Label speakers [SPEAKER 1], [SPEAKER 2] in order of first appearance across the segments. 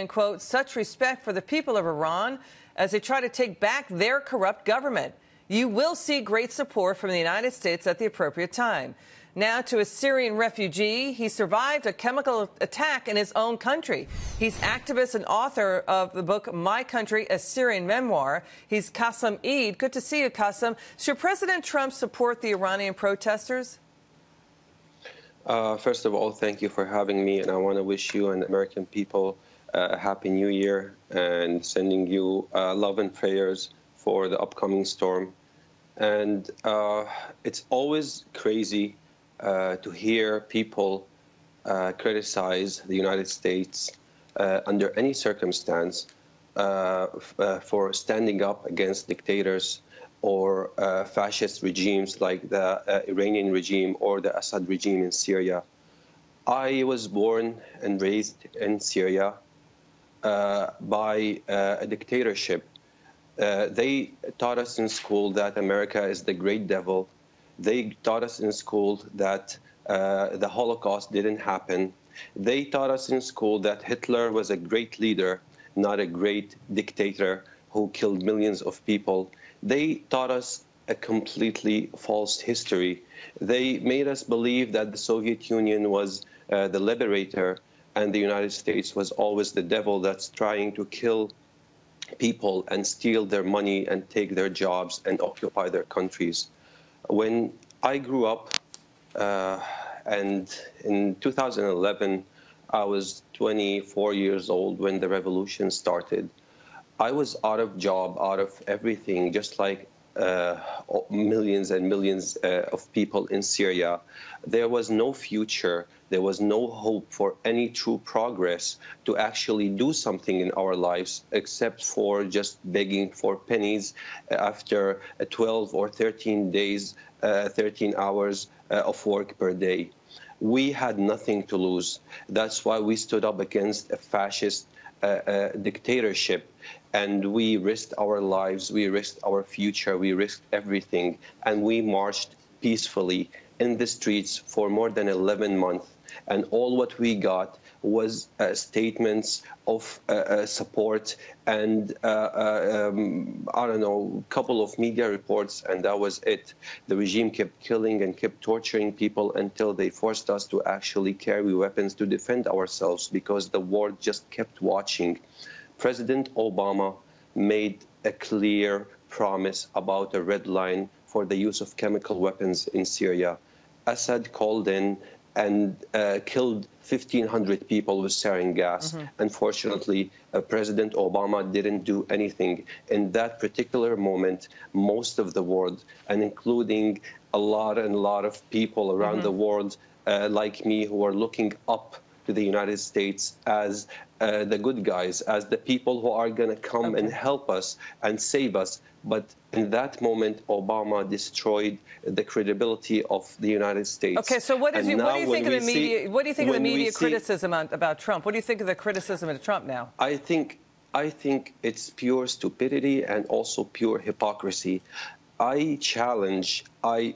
[SPEAKER 1] and, quote, such respect for the people of Iran as they try to take back their corrupt government. You will see great support from the United States at the appropriate time. Now to a Syrian refugee. He survived a chemical attack in his own country. He's activist and author of the book My Country, a Syrian Memoir. He's Kassem Eid. Good to see you, Kassem. Should President Trump support the Iranian protesters?
[SPEAKER 2] First of all, thank you for having me, and I want to wish you and the American people a Happy New Year and sending you love and prayers for the upcoming storm. And it's always crazy to hear people criticize the United States under any circumstance for standing up against dictators or fascist regimes like the Iranian regime or the Assad regime in Syria. I was born and raised in Syria by a dictatorship. They taught us in school that America is the great devil. They taught us in school that the Holocaust didn't happen. They taught us in school that Hitler was a great leader, not a great dictator who killed millions of people. They taught us a completely false history. They made us believe that the Soviet Union was the liberator and the United States was always the devil that's trying to kill people and steal their money and take their jobs and occupy their countries. When I grew up, and in 2011, I was 24 years old when the revolution started. I was out of job, out of everything, just like millions and millions of people in Syria. There was no future. There was no hope for any true progress to actually do something in our lives except for just begging for pennies after 12 or 13 days, 13 hours of work per day. We had nothing to lose. That's why we stood up against a fascist dictatorship, and we risked our lives, we risked our future, we risked everything, and we marched peacefully in the streets for more than 11 months. And all what we got was statements of support and, I don't know, a couple of media reports, and that was it. The regime kept killing and kept torturing people until they forced us to actually carry weapons to defend ourselves because the world just kept watching. President Obama made a clear promise about a red line for the use of chemical weapons in Syria. Assad called in and killed 1,500 people with sarin gas. Unfortunately, President Obama didn't do anything. In that particular moment, most of the world, and including a lot of people around the world like me who are looking up to the United States as the good guys, as the people who are going to come and help us and save us. But in that moment, Obama destroyed the credibility of the United States.
[SPEAKER 1] Okay, so what do you think of the media? What do you think of the media criticism about Trump? What do you think of the criticism of Trump now?
[SPEAKER 2] I think it's pure stupidity and also pure hypocrisy. I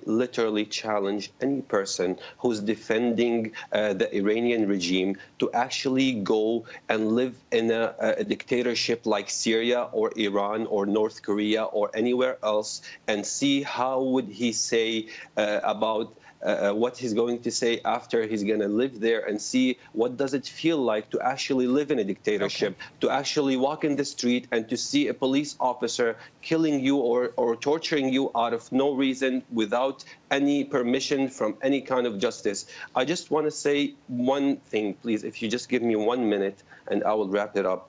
[SPEAKER 2] literally challenge any person who's defending the Iranian regime to actually go and live in a dictatorship like Syria or Iran or North Korea or anywhere else and see how would he say about what he's going to say after he's going to live there, and see what does it feel like to actually live in a dictatorship, to actually walk in the street and to see a police officer killing you or torturing you out of no reason without any permission from any kind of justice. I just want to say one thing, please, if you just give me 1 minute and I will wrap it up.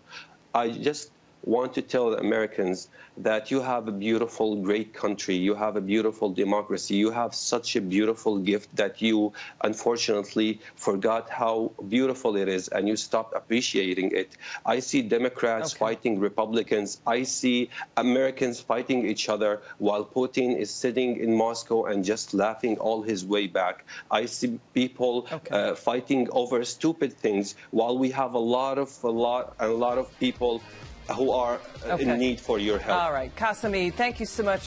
[SPEAKER 2] I just want to tell the Americans that you have a beautiful, great country. You have a beautiful democracy. You have such a beautiful gift that you, unfortunately, forgot how beautiful it is, and you stopped appreciating it. I see Democrats fighting Republicans. I see Americans fighting each other while Putin is sitting in Moscow and just laughing all his way back. I see people fighting over stupid things while we have a lot of people who are in need for your help.
[SPEAKER 1] All right, Kassem Eid, thank you so much.